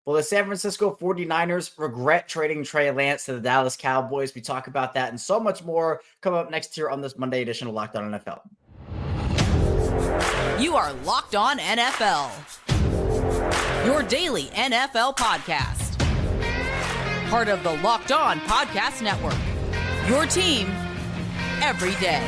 Well, the San Francisco 49ers regret trading Trey Lance to the Dallas Cowboys. We talk about that and so much more coming up next here on this Monday edition of Locked On NFL. You are Locked On NFL, your daily NFL podcast. Part of the Locked On Podcast Network, your team every day.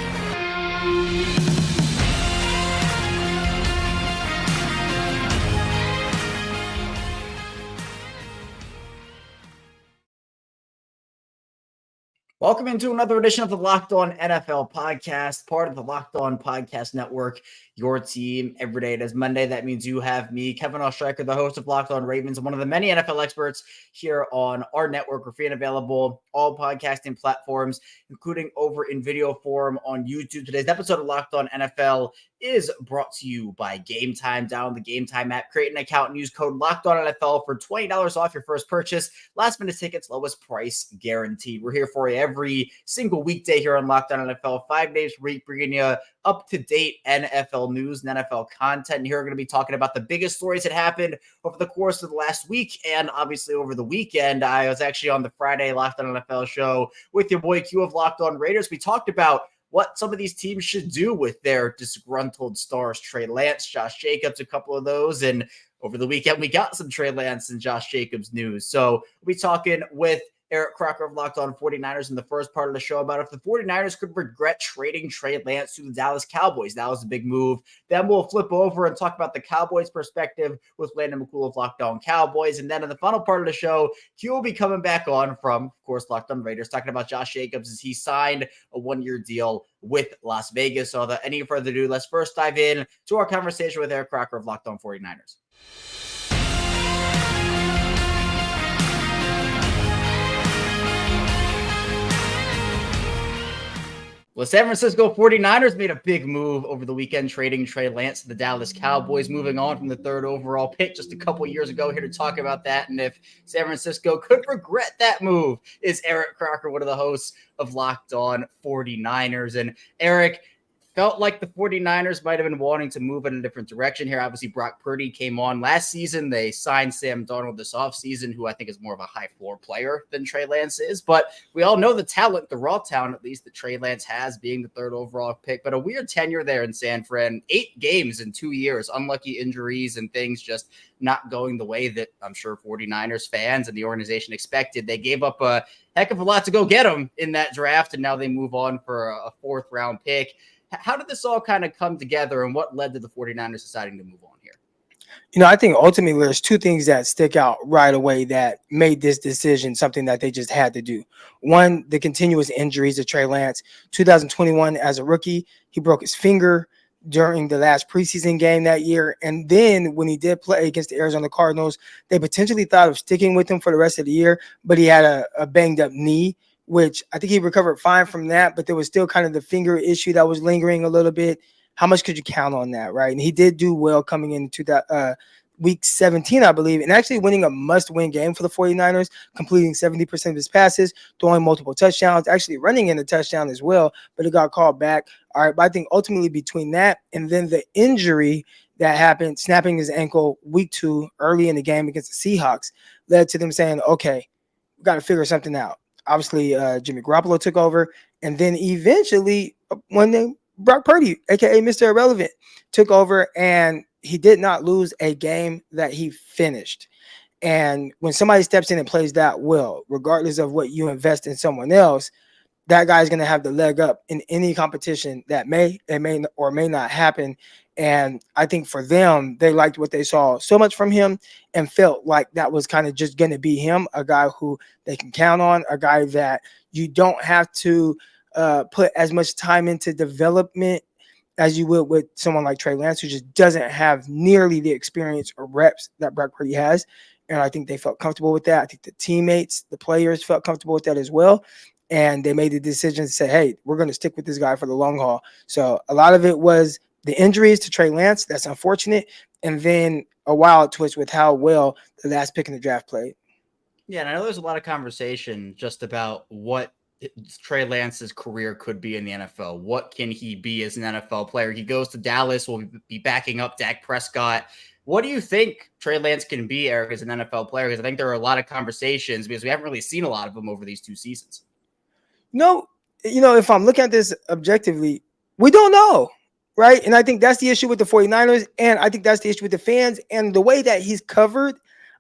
Welcome into another edition of the Locked On NFL podcast, part of the Locked On Podcast Network, your team every day. It is Monday. That means you have me, Kevin Oestreicher, the host of Locked On Ravens, and one of the many NFL experts here on our network. We're free and available, all podcasting platforms, including over in video form on YouTube. Today's episode of Locked On NFL is brought to you by Gametime. Download the Gametime app, create an account, and use code LOCKEDONNFL for $20 off your first purchase. Last minute tickets, lowest price guaranteed. We're here for you every single weekday here on Locked On NFL, 5 days a week, bringing you up-to-date NFL news and NFL content. And here we're going to be talking about the biggest stories that happened over the course of the last week and obviously over the weekend. I was actually on the Friday Locked On NFL show with your boy Q of Locked On Raiders. We talked about what some of these teams should do with their disgruntled stars, Trey Lance, Josh Jacobs, a couple of those. And over the weekend, we got some Trey Lance and Josh Jacobs news. So we'll be talking with Eric Crocker of Locked On 49ers in the first part of the show about if the 49ers could regret trading Trey Lance to the Dallas Cowboys. That was a big move. Then we'll flip over and talk about the Cowboys perspective with Landon McCool of Locked On Cowboys. And then in the final part of the show, Q will be coming back on from, of course, Locked On Raiders, talking about Josh Jacobs as he signed a one-year deal with Las Vegas. So without any further ado, let's first dive in to our conversation with Eric Crocker of Locked On 49ers. Well, San Francisco 49ers made a big move over the weekend, trading Trey Lance to the Dallas Cowboys, moving on from the third overall pick just a couple years ago. Here to talk about that and if San Francisco could regret that move is Eric Crocker, one of the hosts of Locked On 49ers. And Eric, felt like the 49ers might have been wanting to move in a different direction here. Obviously, Brock Purdy came on last season. They signed Sam Darnold this offseason, who I think is more of a high floor player than Trey Lance is. But we all know the talent, the raw talent, at least, that Trey Lance has, being the third overall pick. But a weird tenure there in San Fran. 8 games in 2 years, unlucky injuries and things just not going the way that I'm sure 49ers fans and the organization expected. They gave up a heck of a lot to go get him in that draft, and now they move on for a 4th-round pick. How did this all kind of come together, and what led to the 49ers deciding to move on here? You know, I think ultimately there's 2 things that stick out right away that made this decision something that they just had to do. One, the continuous injuries of Trey Lance. 2021 as a rookie, he broke his finger during the last preseason game that year. And then when he did play against the Arizona Cardinals, they potentially thought of sticking with him for the rest of the year, but he had a banged up knee, which I think he recovered fine from that, but there was still kind of the finger issue that was lingering a little bit. How much could you count on that, right? And he did do well coming into that week 17, I believe, and actually winning a must-win game for the 49ers, completing 70% of his passes, throwing multiple touchdowns, actually running in a touchdown as well, but it got called back. All right, but I think ultimately between that and then the injury that happened, snapping his ankle week 2 early in the game against the Seahawks, led to them saying, okay, we got to figure something out. Obviously, Jimmy Garoppolo took over, and then eventually, one day, Brock Purdy, a.k.a. Mr. Irrelevant, took over, and he did not lose a game that he finished. And when somebody steps in and plays that well, regardless of what you invest in someone else, that guy's going to have the leg up in any competition that may or may not happen. And I think for them, they liked what they saw so much from him and felt like that was kind of just going to be him, a guy who they can count on, a guy that you don't have to put as much time into development as you would with someone like Trey Lance, who just doesn't have nearly the experience or reps that Brock Purdy has. And I think they felt comfortable with that. I think the teammates, the players felt comfortable with that as well. And they made the decision to say, hey, we're going to stick with this guy for the long haul. So a lot of it was the injuries to Trey Lance. That's unfortunate. And then a wild twist with how well the last pick in the draft played. Yeah, and I know there's a lot of conversation just about what Trey Lance's career could be in the NFL. What can he be as an NFL player? He goes to Dallas, will be backing up Dak Prescott. What do you think Trey Lance can be, Eric, as an NFL player? Because I think there are a lot of conversations because we haven't really seen a lot of them over these 2 seasons. No, if I'm looking at this objectively, we don't know, right? And I think that's the issue with the 49ers, and I think that's the issue with the fans, and the way that he's covered.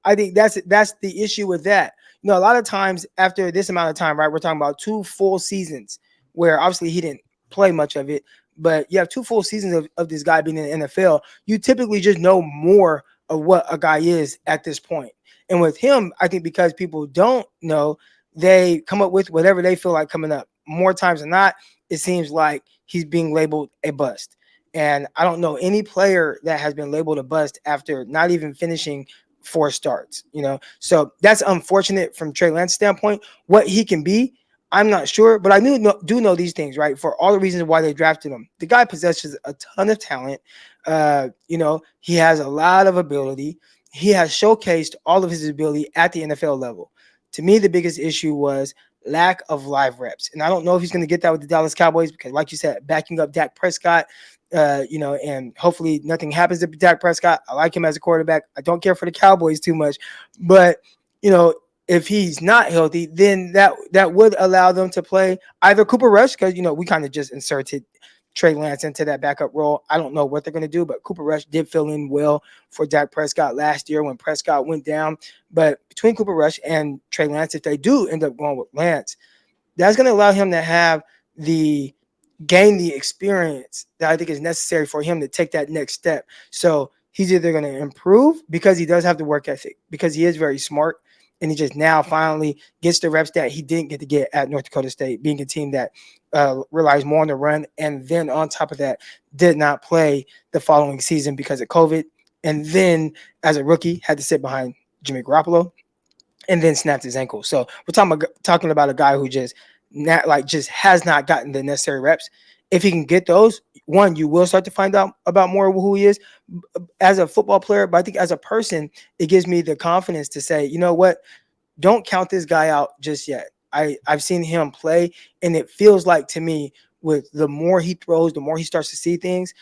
I think that's the issue with that. A lot of times after this amount of time, right, we're talking about 2 full seasons where obviously he didn't play much of it, but you have 2 full seasons of this guy being in the NFL. You typically just know more of what a guy is at this point. And with him, I think because people don't know, they come up with whatever they feel like coming up. More times than not, it seems like he's being labeled a bust. And I don't know any player that has been labeled a bust after not even finishing 4 starts, So that's unfortunate from Trey Lance's standpoint. What he can be, I'm not sure, but I do know these things, right? For all the reasons why they drafted him. The guy possesses a ton of talent. He has a lot of ability. He has showcased all of his ability at the NFL level. To me, the biggest issue was lack of live reps. And I don't know if he's going to get that with the Dallas Cowboys because, like you said, backing up Dak Prescott, and hopefully nothing happens to Dak Prescott. I like him as a quarterback. I don't care for the Cowboys too much. But, if he's not healthy, then that would allow them to play either Cooper Rush because, we kind of just inserted Trey Lance into that backup role. I don't know what they're going to do, but Cooper Rush did fill in well for Dak Prescott last year when Prescott went down. But between Cooper Rush and Trey Lance, if they do end up going with Lance, that's going to allow him to gain the experience that I think is necessary for him to take that next step. So he's either going to improve because he does have the work ethic, because he is very smart, and he just now finally gets the reps that he didn't get to get at North Dakota State, being a team that relies more on the run. And then on top of that, did not play the following season because of COVID. And then as a rookie, had to sit behind Jimmy Garoppolo and then snapped his ankle. So we're talking about a guy who just has not gotten the necessary reps. If he can get those, one, you will start to find out about more of who he is as a football player. But I think as a person, it gives me the confidence to say, you know what, don't count this guy out just yet. I've seen him play, and it feels like to me, with the more he throws, the more he starts to see things,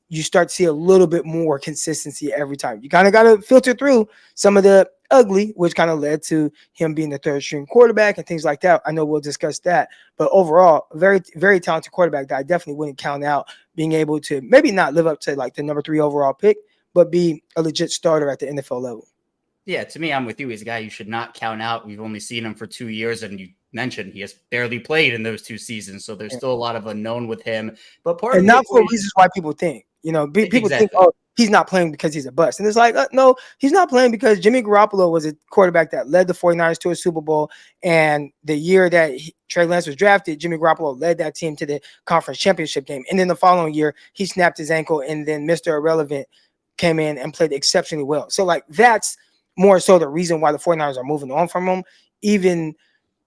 you start to see a little bit more consistency every time. You kind of got to filter through some of the ugly, which kind of led to him being the 3rd string quarterback and things like that. I know we'll discuss that, but overall, very, very talented quarterback that I definitely wouldn't count out being able to maybe not live up to like the number 3 overall pick, but be a legit starter at the NFL level. Yeah, to me, I'm with you. He's a guy you should not count out. We've only seen him for 2 years, and you mentioned he has barely played in those 2 seasons, so there's still a lot of unknown with him. But part of not for reasons why people think, people think, oh, he's not playing because he's a bust. And it's like, no, he's not playing because Jimmy Garoppolo was a quarterback that led the 49ers to a Super Bowl. And the year that Trey Lance was drafted, Jimmy Garoppolo led that team to the conference championship game. And then the following year, he snapped his ankle, and then Mr. Irrelevant came in and played exceptionally well. So, that's more so the reason why the 49ers are moving on from him, even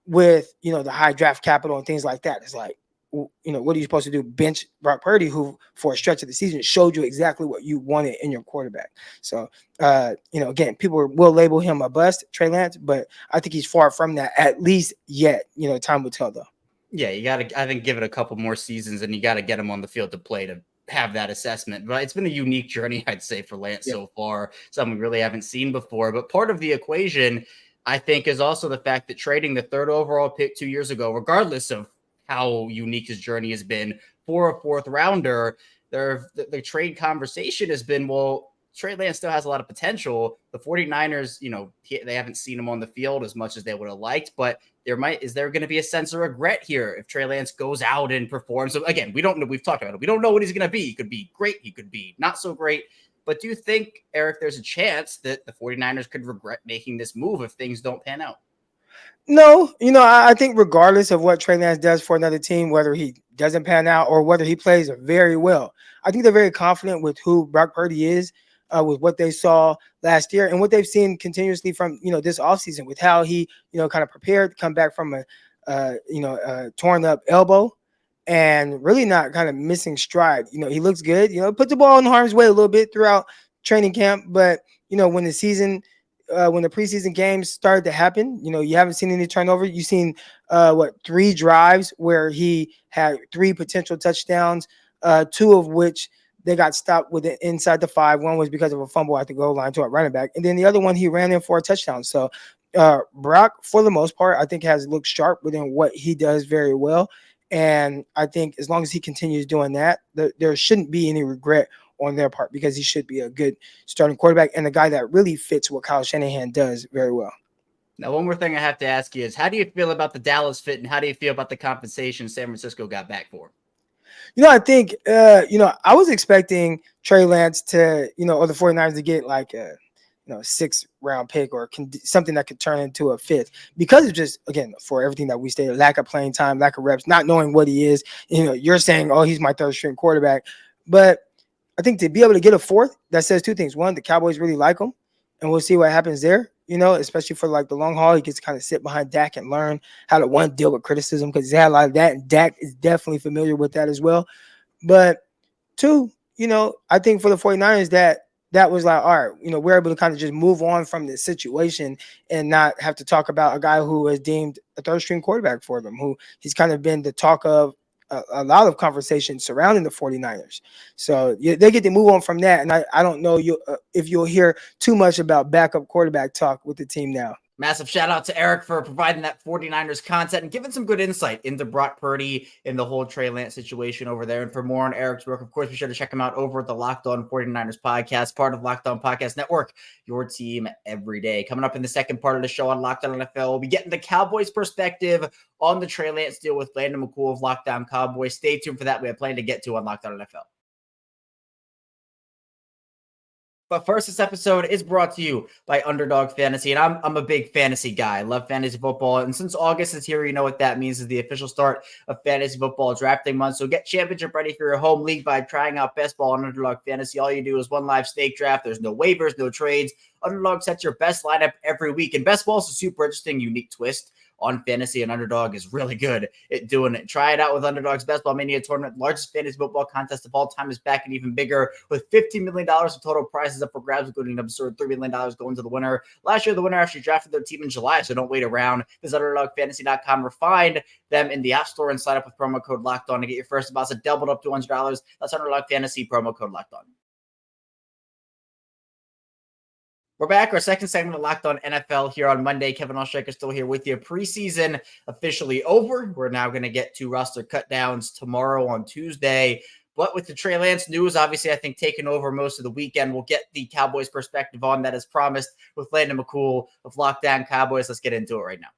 with, the high draft capital and things like that. It's like, what are you supposed to do? Bench Brock Purdy, who for a stretch of the season showed you exactly what you wanted in your quarterback. So, again, people will label him a bust, Trey Lance, but I think he's far from that, at least yet. Time will tell, though. Yeah, you got to, I think, give it a couple more seasons, and you got to get him on the field to play to have that assessment. But it's been a unique journey, I'd say, for Lance so far, something we really haven't seen before. But part of the equation, I think, is also the fact that trading the 3rd overall pick 2 years ago, regardless of how unique his journey has been, for a 4th rounder, the trade conversation has been, well, Trey Lance still has a lot of potential. The 49ers, they haven't seen him on the field as much as they would have liked, but is there going to be a sense of regret here if Trey Lance goes out and performs? So again, we don't know. We've talked about it. We don't know what he's going to be. He could be great. He could be not so great. But do you think, Eric, there's a chance that the 49ers could regret making this move if things don't pan out? No, I think regardless of what Trey Lance does for another team, whether he doesn't pan out or whether he plays very well, I think they're very confident with who Brock Purdy is, with what they saw last year and what they've seen continuously from, this offseason, with how he, kind of prepared to come back from a torn up elbow and really not kind of missing stride. He looks good, put the ball in harm's way a little bit throughout training camp. But, when the season, when the preseason games started to happen, you haven't seen any turnover. You've seen 3 drives where he had 3 potential touchdowns, 2 of which they got stopped with it inside the 5. One was because of a fumble at the goal line to a running back. And then the other one, he ran in for a touchdown. So Brock, for the most part, I think has looked sharp within what he does very well. And I think as long as he continues doing that, there shouldn't be any regret on their part, because he should be a good starting quarterback and a guy that really fits what Kyle Shanahan does very well. Now, one more thing I have to ask you is, how do you feel about the Dallas fit, and how do you feel about the compensation San Francisco got back for? I think, I was expecting Trey Lance to, or the 49ers to get like a, 6th-round pick or something that could turn into a 5th, because of just, again, for everything that we stated, lack of playing time, lack of reps, not knowing what he is. You're saying, oh, he's my 3rd-string quarterback. But I think to be able to get a 4th, that says 2 things. One, the Cowboys really like him, and we'll see what happens there, especially for like the long haul. He gets to kind of sit behind Dak and learn how to, one, deal with criticism, because he's had a lot of that, and Dak is definitely familiar with that as well. But 2, I think for the 49ers, that was like, all right, we're able to kind of just move on from this situation and not have to talk about a guy who is deemed a 3rd-string quarterback for them, who he's kind of been the talk of a lot of conversations surrounding the 49ers. So they get to move on from that. And I don't know if you'll hear too much about backup quarterback talk with the team now. Massive shout out to Eric for providing that 49ers content and giving some good insight into Brock Purdy and the whole Trey Lance situation over there. And for more on Eric's work, of course, be sure to check him out over at the Locked On 49ers podcast, part of Locked On Podcast Network, your team every day. Coming up in the second part of the show on Locked On NFL, we'll be getting the Cowboys' perspective on the Trey Lance deal with Landon McCool of Locked On Cowboys. Stay tuned for that. We have plenty to get to on Locked On NFL. But first, this episode is brought to you by Underdog Fantasy, and I'm a big fantasy guy. I love fantasy football, and since August is here, you know what that means is the official start of fantasy football drafting month. So get championship ready for your home league by trying out best ball on Underdog Fantasy. All you do is one live stake draft. There's no waivers, no trades. Underdog sets your best lineup every week, and best ball is a super interesting, unique twist on fantasy, and Underdog is really good at doing it. Try it out with Underdog's Best Ball Mania Tournament. Largest fantasy football contest of all time is back and even bigger, with $15 million of total prizes up for grabs, including an absurd $3 million going to the winner. Last year, the winner actually drafted their team in July, so don't wait around. Visit UnderdogFantasy.com or find them in the App Store and sign up with promo code Locked On to get your first deposit doubled up to $200. That's Underdog Fantasy, promo code Locked On. We're back. Our second segment of Locked On NFL here on Monday. Kevin Oestreicher still here with you. Preseason officially over. We're now going to get to roster cutdowns tomorrow on Tuesday. But with the Trey Lance news, obviously, I think taking over most of the weekend, we'll get the Cowboys' perspective on that as promised with Landon McCool of Locked On Cowboys. Let's get into it right now.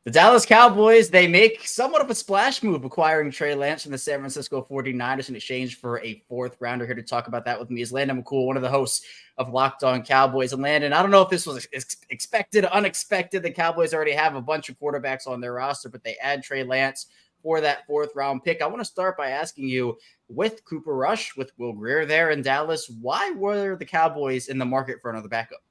The Dallas Cowboys, they make somewhat of a splash move acquiring Trey Lance from the San Francisco 49ers in exchange for a 4th-rounder. Here to talk about that with me is Landon McCool, one of the hosts of Locked On Cowboys. And Landon, I don't know if this was expected, unexpected. The Cowboys already have a bunch of quarterbacks on their roster, but they add Trey Lance for that 4th-round pick. I want to start by asking you, with Cooper Rush, with Will Grier there in Dallas, why were the Cowboys in the market for another backup?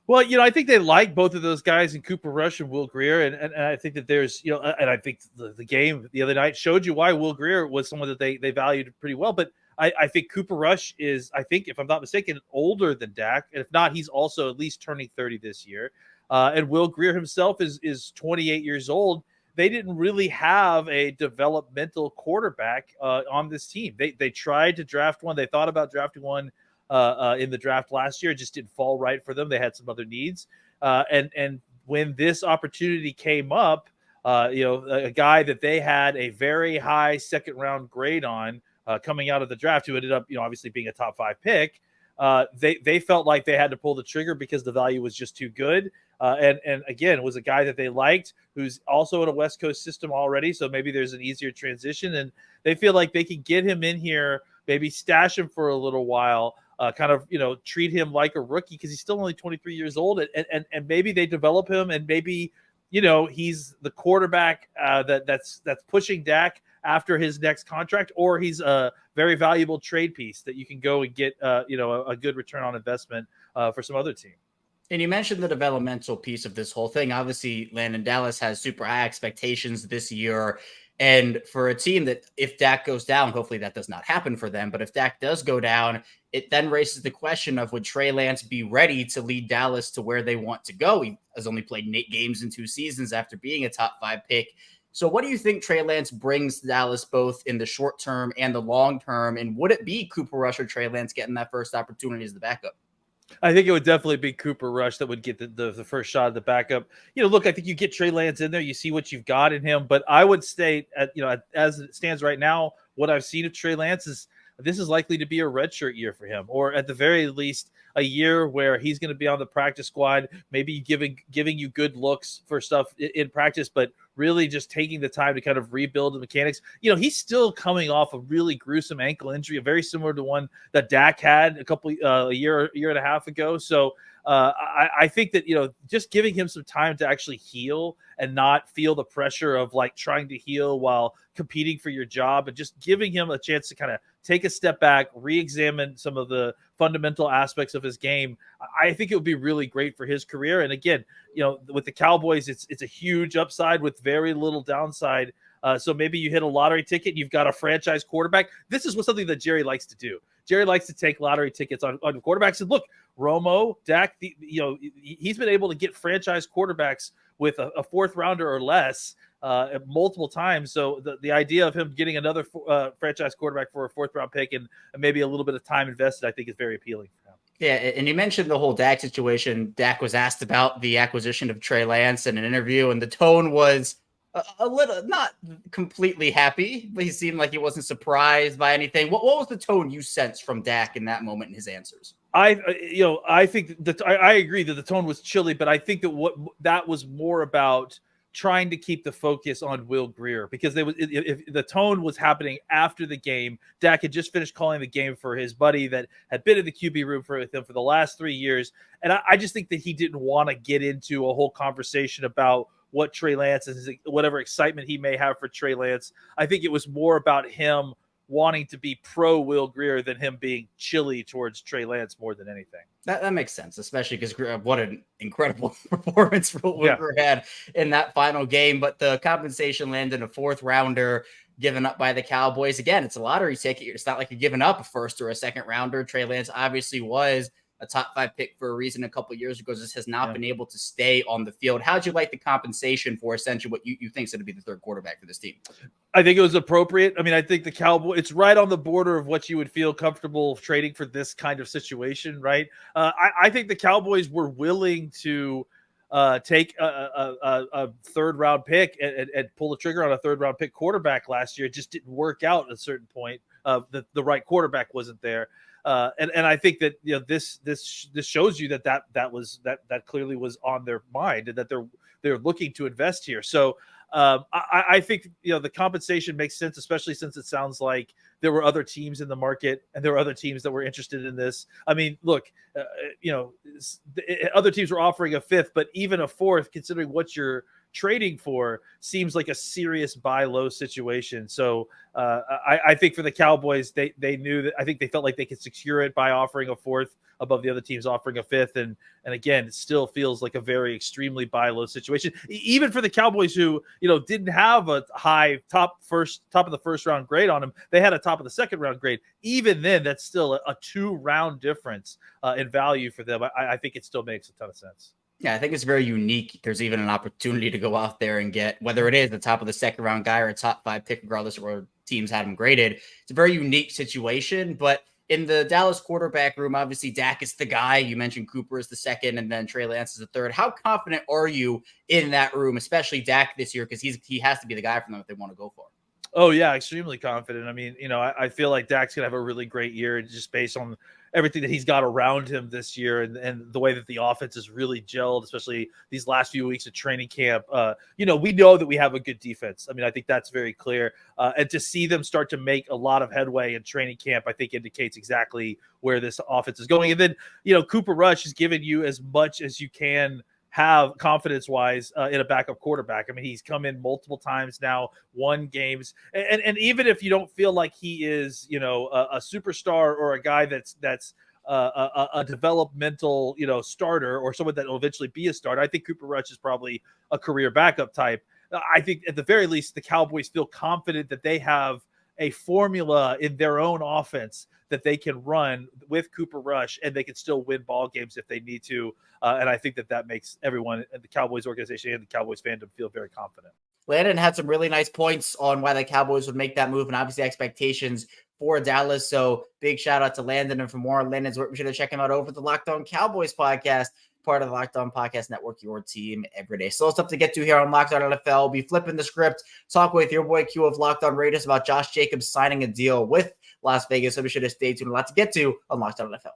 Well, I think they like both of those guys in Cooper Rush and Will Grier. And I think that there's, and I think the game the other night showed you why Will Grier was someone that they valued pretty well. But I think Cooper Rush is, I think, if I'm not mistaken, older than Dak. And if not, he's also at least turning 30 this year. And Will Grier himself is 28 years old. They didn't really have a developmental quarterback on this team. They tried to draft one. They thought about drafting one in the draft last year. It just didn't fall right for them. They had some other needs. And when this opportunity came up, a guy that they had a very high 2nd-round grade on coming out of the draft, who ended up, obviously being a top 5 pick, they felt like they had to pull the trigger because the value was just too good. And again, was a guy that they liked, who's also in a West Coast system already. So maybe there's an easier transition, and they feel like they can get him in here, maybe stash him for a little while, kind of, treat him like a rookie because he's still only 23 years old, and maybe they develop him, and maybe, he's the quarterback that's pushing Dak after his next contract, or he's a very valuable trade piece that you can go and get, a good return on investment for some other team. And you mentioned the developmental piece of this whole thing. Obviously, Landon, Dallas has super high expectations this year. And for a team that, if Dak goes down, hopefully that does not happen for them, but if Dak does go down, it then raises the question of, would Trey Lance be ready to lead Dallas to where they want to go? He has only played 8 games in 2 seasons after being a top 5 pick. So what do you think Trey Lance brings to Dallas, both in the short term and the long term? And would it be Cooper Rush or Trey Lance getting that first opportunity as the backup? I think it would definitely be Cooper Rush that would get the first shot at the backup. Look, I think you get Trey Lance in there, you see what you've got in him, but I would state, as it stands right now, what I've seen of Trey Lance is this is likely to be a redshirt year for him, or at the very least a year where he's going to be on the practice squad, maybe giving you good looks for stuff in practice, but really just taking the time to kind of rebuild the mechanics. He's still coming off a really gruesome ankle injury, very similar to one that Dak had a year and a half ago. So I think that, just giving him some time to actually heal and not feel the pressure of like trying to heal while competing for your job, and just giving him a chance to kind of take a step back, re-examine some of the fundamental aspects of his game. I think it would be really great for his career. And again, with the Cowboys, it's a huge upside with very little downside. So maybe you hit a lottery ticket, you've got a franchise quarterback. This is something that Jerry likes to do. Jerry likes to take lottery tickets on quarterbacks. And look, Romo, Dak, he's been able to get franchise quarterbacks with a 4th rounder or less multiple times. So the idea of him getting another franchise quarterback for a 4th round pick and maybe a little bit of time invested, I think is very appealing for him. Yeah, and you mentioned the whole Dak situation. Dak was asked about the acquisition of Trey Lance in an interview, and the tone was a little, not completely happy, but he seemed like he wasn't surprised by anything. What was the tone you sensed from Dak in that moment in his answers? I think that I agree that the tone was chilly, but I think that that was more about trying to keep the focus on Will Grier, because if the tone was happening after the game. Dak had just finished calling the game for his buddy that had been in the QB room with him for the last 3 years. And I just think that he didn't want to get into a whole conversation about what Trey Lance is, whatever excitement he may have for Trey Lance. I think it was more about him wanting to be pro Will Grier than him being chilly towards Trey Lance more than anything. That makes sense, especially because what an incredible performance Will Grier had in that final game. But the compensation landed a 4th rounder given up by the Cowboys. Again, it's a lottery ticket. It's not like you're giving up a 1st or a 2nd rounder. Trey Lance obviously was a top 5 pick for a reason a couple of years ago, just has not been able to stay on the field. How'd you like the compensation for essentially what you think is going to be the 3rd quarterback for this team? I think it was appropriate. I mean, I think the Cowboys, it's right on the border of what you would feel comfortable trading for this kind of situation, right? I think the Cowboys were willing to take a 3rd round pick and pull the trigger on a 3rd round pick quarterback last year. It just didn't work out at a certain point. The right quarterback wasn't there. And I think that this shows you that clearly was on their mind, and that they're looking to invest here. So I think the compensation makes sense, especially since it sounds like there were other teams in the market and there were other teams that were interested in this. I mean, look, other teams were offering a 5th, but even a 4th, considering what you're trading for, seems like a serious buy low situation. So I think for the Cowboys, they knew that. I think they felt like they could secure it by offering a 4th above the other teams offering a 5th. And again, it still feels like a very extremely buy low situation, even for the Cowboys, who didn't have a high top of the 1st round grade on them. They had a top of the 2nd round grade. Even then, that's still a 2 round difference in value for them. I think it still makes a ton of sense. Yeah, I think it's very unique. There's even an opportunity to go out there and get, whether it is the top of the 2nd round guy or a top 5 pick, regardless of where teams had him graded. It's a very unique situation. But in the Dallas quarterback room, obviously Dak is the guy. You mentioned Cooper is the 2nd, and then Trey Lance is the 3rd. How confident are you in that room, especially Dak this year? Because he has to be the guy for them if they want to go for it. Oh, yeah, extremely confident. I mean, I feel like Dak's going to have a really great year just based on everything that he's got around him this year, and the way that the offense is really gelled, especially these last few weeks of training camp. We know that we have a good defense. I mean, I think that's very clear. And to see them start to make a lot of headway in training camp, I think indicates exactly where this offense is going. And then, Cooper Rush has given you as much as you can have confidence-wise in a backup quarterback. I mean, he's come in multiple times now, won games, and even if you don't feel like he is, a superstar or a guy that's a developmental, starter, or someone that will eventually be a starter, I think Cooper Rush is probably a career backup type. I think at the very least, the Cowboys feel confident that they have a formula in their own offense that they can run with Cooper Rush, and they can still win ball games if they need to. And I think that makes everyone in the Cowboys organization and the Cowboys fandom feel very confident. Landon had some really nice points on why the Cowboys would make that move and obviously expectations for Dallas. So big shout out to Landon. And for more on Landon's work, be sure to check him out over at the Locked On Cowboys podcast, part of the Locked On Podcast Network, your team every day. So stuff to get to here on Locked On NFL. We'll be flipping the script, talk with your boy Q of Locked On Raiders about Josh Jacobs signing a deal with Las Vegas. So be sure to stay tuned. A lot to get to on Locked On NFL.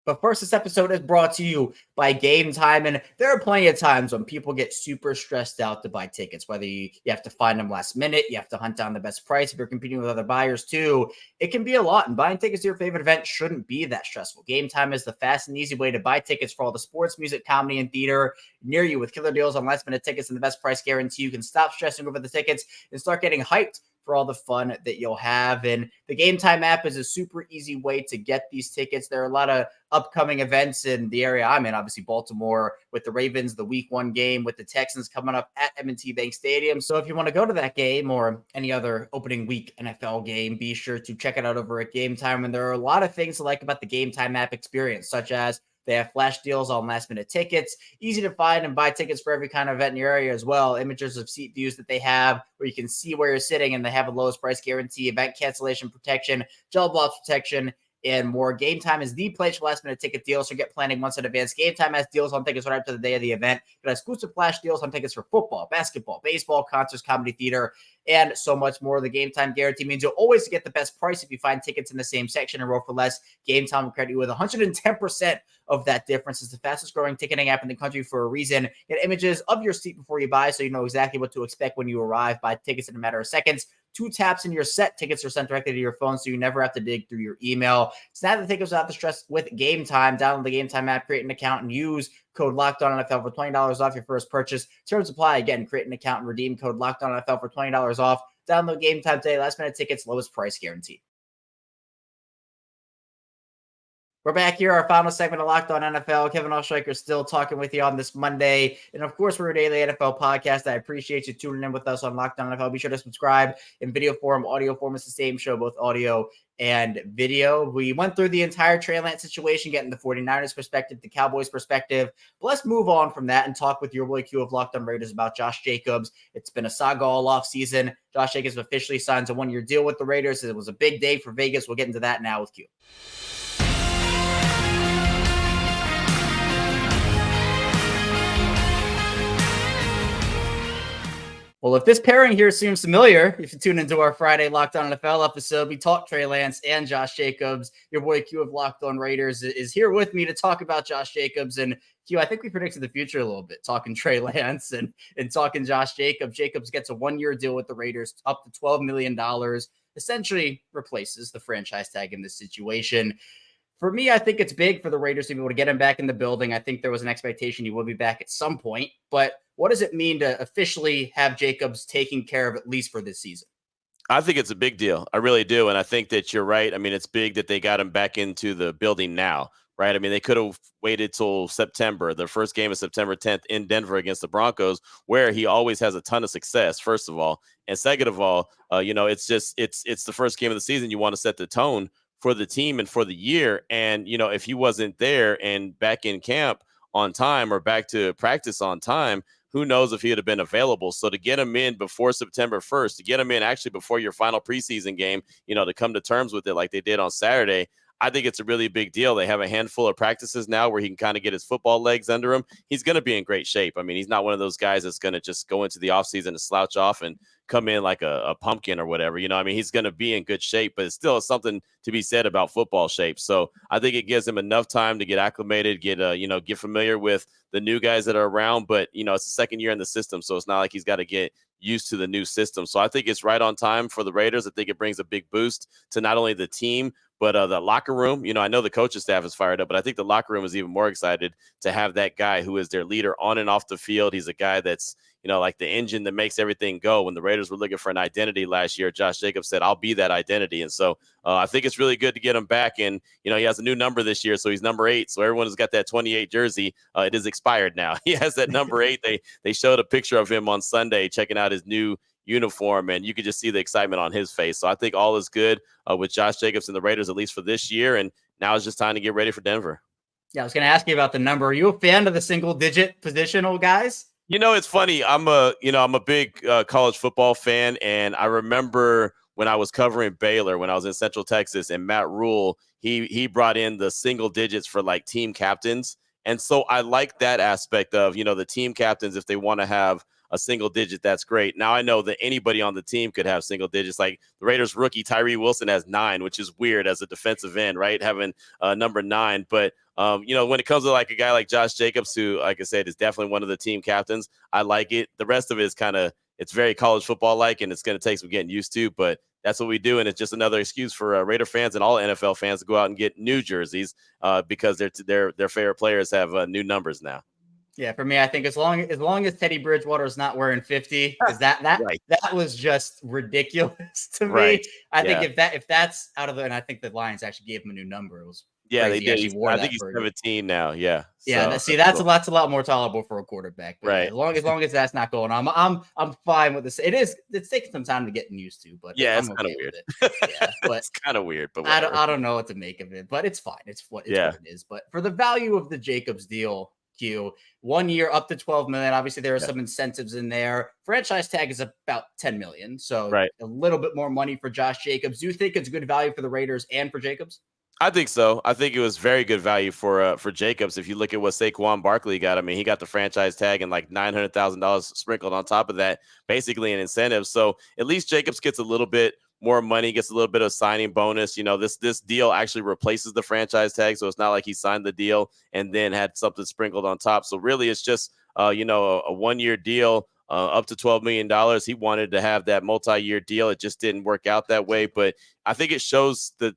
But first, this episode is brought to you by Gametime. And there are plenty of times when people get super stressed out to buy tickets, whether you have to find them last minute, you have to hunt down the best price. If you're competing with other buyers too, it can be a lot. And buying tickets to your favorite event shouldn't be that stressful. Gametime is the fast and easy way to buy tickets for all the sports, music, comedy, and theater near you. With killer deals on last minute tickets and the best price guarantee, you can stop stressing over the tickets and start getting hyped for all the fun that you'll have. And the Gametime app is a super easy way to get these tickets. There are a lot of upcoming events in the area I'm in, obviously Baltimore with the Ravens, the week 1 game with the Texans coming up at M&T Bank Stadium. So if you want to go to that game or any other opening week NFL game, be sure to check it out over at Gametime. And there are a lot of things to like about the Gametime app experience, such as they have flash deals on last minute tickets, easy to find and buy tickets for every kind of event in your area as well. Images of seat views that they have where you can see where you're sitting, and they have a lowest price guarantee, event cancellation protection, gel blobs protection, and more. Gametime is the place for last minute ticket deals, so get planning months in advance. Gametime has deals on tickets right up to the day of the event. It has exclusive flash deals on tickets for football, basketball, baseball, concerts, comedy, theater, and so much more. The Gametime guarantee means you'll always get the best price if you find tickets in the same section and row for less. Gametime will credit you with 110% of that difference. It's the fastest growing ticketing app in the country for a reason. Get images of your seat before you buy so you know exactly what to expect when you arrive. Buy tickets in a matter of seconds. 2 taps and your set tickets are sent directly to your phone, so you never have to dig through your email. Snap the tickets without the stress with Gametime. Download the Gametime app, create an account, and use code LOCKEDONNFL for $20 off your first purchase. Terms apply. Again, create an account and redeem code LOCKEDONNFL for $20 off. Download Gametime today. Last minute tickets, lowest price guaranteed. We're back here, our final segment of Locked On NFL. Kevin Oestreicher still talking with you on this Monday. And of course, we're a daily NFL podcast. I appreciate you tuning in with us on Locked On NFL. Be sure to subscribe in video form, audio form. It's the same show, both audio and video. We went through the entire Trey Lance situation, getting the 49ers perspective, the Cowboys perspective. But let's move on from that and talk with your boy Q of Locked On Raiders about Josh Jacobs. It's been a saga all offseason. Josh Jacobs officially signs a 1-year deal with the Raiders. It was a big day for Vegas. We'll get into that now with Q. Well, if this pairing here seems familiar, if you tune into our Friday Locked On NFL episode, we talked Trey Lance and Josh Jacobs. Your boy Q of Locked On Raiders is here with me to talk about Josh Jacobs. And Q, I think we predicted the future a little bit, talking Trey Lance and talking Josh Jacobs. Jacobs gets a 1-year deal with the Raiders, up to $12 million, essentially replaces the franchise tag in this situation. For me, I think it's big for the Raiders to be able to get him back in the building. I think there was an expectation he will be back at some point. But what does it mean to officially have Jacobs taken care of, at least for this season? I think it's a big deal. I really do. And I think that you're right. I mean, it's big that they got him back into the building now, right? I mean, they could have waited till September. The first game is September 10th in Denver against the Broncos, where he always has a ton of success, first of all. And second of all, it's the first game of the season. You want to set the tone for the team and for the year. And, if he wasn't there and back in camp on time or back to practice on time, who knows if he would have been available. So to get him in before September 1st, to get him in actually before your final preseason game, to come to terms with it like they did on Saturday, I think it's a really big deal. They have a handful of practices now where he can kind of get his football legs under him. He's going to be in great shape. I mean, he's not one of those guys that's going to just go into the offseason and slouch off and come in like a pumpkin or whatever. He's going to be in good shape, but it's still something to be said about football shape. So I think it gives him enough time to get acclimated, get familiar with the new guys that are around. But, it's the second year in the system, so it's not like he's got to get used to the new system. So I think it's right on time for the Raiders. I think it brings a big boost to not only the team, But the locker room, I know the coaching staff is fired up, but I think the locker room is even more excited to have that guy who is their leader on and off the field. He's a guy that's, like the engine that makes everything go. When the Raiders were looking for an identity last year, Josh Jacobs said, I'll be that identity. And so I think it's really good to get him back. And, he has a new number this year, so he's number 8. So everyone has got that 28 jersey. It is expired now. He has that number 8. They showed a picture of him on Sunday checking out his new uniform, and you could just see the excitement on his face. So I think all is good with Josh Jacobs and the Raiders, at least for this year. And now it's just time to get ready for Denver. Yeah, I was going to ask you about the number. Are you a fan of the single-digit positional guys? It's funny. I'm a big college football fan, and I remember when I was covering Baylor when I was in Central Texas, and Matt Rule, he brought in the single digits for like team captains, and so I like that aspect of the team captains. If they want to have a single digit, that's great. Now I know that anybody on the team could have single digits. Like the Raiders rookie Tyree Wilson has 9, which is weird as a defensive end, right? Having number 9, but when it comes to like a guy like Josh Jacobs, who, like I said, is definitely one of the team captains, I like it. The rest of it is it's very college football like, and it's going to take some getting used to, but that's what we do. And it's just another excuse for Raider fans and all NFL fans to go out and get new jerseys because their favorite players have new numbers now. Yeah, for me, I think as long as Teddy Bridgewater is not wearing 50, because that Right. that was just ridiculous to me. Right. I think if that's out of the, and I think the Lions actually gave him a new number. It was They crazy. did. I think he's 17 now. Yeah. Yeah. So, That's a lot more tolerable for a quarterback. But right. Yeah, as long as that's not going on, I'm fine with this. It's taking some time to get used to, but yeah, I'm it's kind of weird. Yeah, but it's kind of weird, but I don't know what to make of it. But it's fine. It's what it is. But for the value of the Jacobs deal, Q, 1 year up to 12 million. Obviously, there are some incentives in there. Franchise tag is about 10 million. So a little bit more money for Josh Jacobs. Do you think it's good value for the Raiders and for Jacobs? I think so. I think it was very good value for Jacobs. If you look at what Saquon Barkley got, I mean, he got the franchise tag and like $900,000 sprinkled on top of that, basically an incentive. So at least Jacobs gets a little bit more money, gets a little bit of signing bonus. This deal actually replaces the franchise tag, so it's not like he signed the deal and then had something sprinkled on top. So really, it's just a 1-year deal. Up to $12 million. He wanted to have that multi-year deal. It just didn't work out that way. But I think it shows the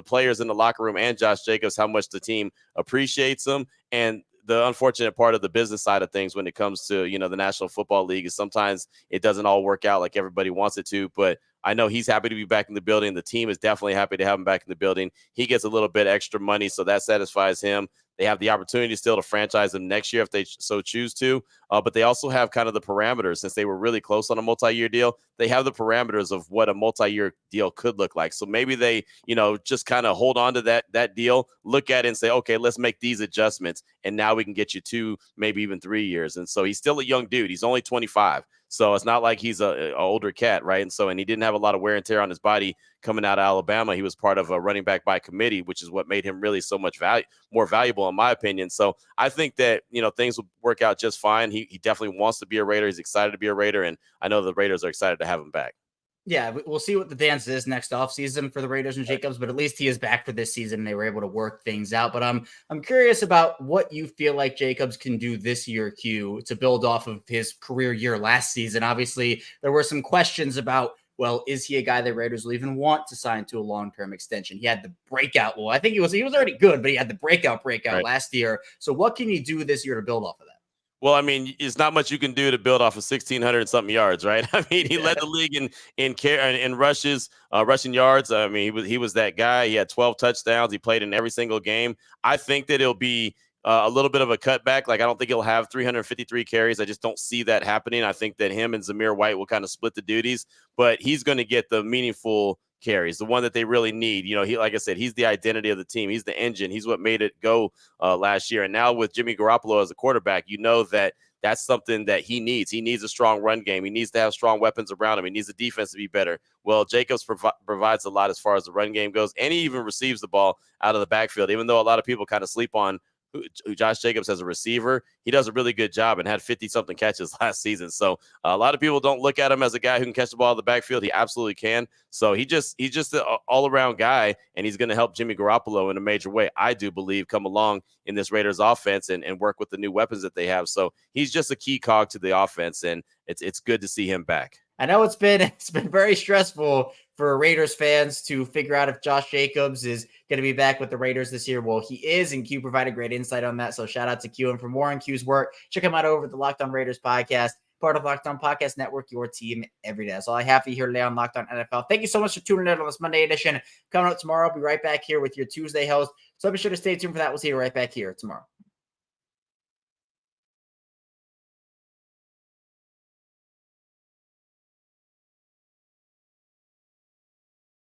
players in the locker room and Josh Jacobs how much the team appreciates him. And the unfortunate part of the business side of things when it comes to, the National Football League is sometimes it doesn't all work out like everybody wants it to. But I know he's happy to be back in the building. The team is definitely happy to have him back in the building. He gets a little bit extra money, so that satisfies him. They have the opportunity still to franchise him next year if they so choose to. But they also have kind of the parameters, since they were really close on a multi-year deal. They have the parameters of what a multi-year deal could look like. So maybe they, just kind of hold on to that deal, look at it and say, okay, let's make these adjustments. And now we can get you 2, maybe even 3 years. And so he's still a young dude. He's only 25. So it's not like he's a older cat, right? And he didn't have a lot of wear and tear on his body coming out of Alabama. He was part of a running back by committee, which is what made him really so much more valuable, in my opinion. So I think that, things will work out just fine. He definitely wants to be a Raider. He's excited to be a Raider, and I know the Raiders are excited to have him back. Yeah, we'll see what the dance is next offseason for the Raiders and Jacobs, but at least he is back for this season and they were able to work things out. But I'm curious about what you feel like Jacobs can do this year, Q, to build off of his career year last season. Obviously, there were some questions about, well, is he a guy that Raiders will even want to sign to a long-term extension? He had the breakout. Well, I think he was already good, but he had the breakout last year. So what can he do this year to build off of that? Well, I mean, it's not much you can do to build off of 1,600 something yards, right? I mean, he led the league in rushes, rushing yards. I mean, he was that guy. He had 12 touchdowns. He played in every single game. I think that it'll be a little bit of a cutback. Like, I don't think he'll have 353 carries. I just don't see that happening. I think that him and Zamir White will kind of split the duties, but he's going to get the meaningful carries, the one that they really need. He, like I said, he's the identity of the team. He's the engine. He's what made it go last year. And now with Jimmy Garoppolo as a quarterback, that's something that he needs. He needs a strong run game. He needs to have strong weapons around him. He needs the defense to be better. Well, Jacobs provides a lot as far as the run game goes, and he even receives the ball out of the backfield. Even though a lot of people kind of sleep on who Josh Jacobs as a receiver, he does a really good job and had 50-something catches last season. So a lot of people don't look at him as a guy who can catch the ball out of the backfield. He absolutely can. So he's just an all-around guy, and he's going to help Jimmy Garoppolo in a major way, I do believe, come along in this Raiders offense and work with the new weapons that they have. So he's just a key cog to the offense, and it's good to see him back. I know it's been very stressful for Raiders fans to figure out if Josh Jacobs is going to be back with the Raiders this year. Well, he is, and Q provided great insight on that. So shout out to Q. And for more on Q's work, check him out over at the Locked On Raiders podcast, part of Locked On Podcast Network, your team every day. That's all I have for you here today on Locked On NFL. Thank you so much for tuning in on this Monday edition. Coming up tomorrow, I'll be right back here with your Tuesday host. So be sure to stay tuned for that. We'll see you right back here tomorrow.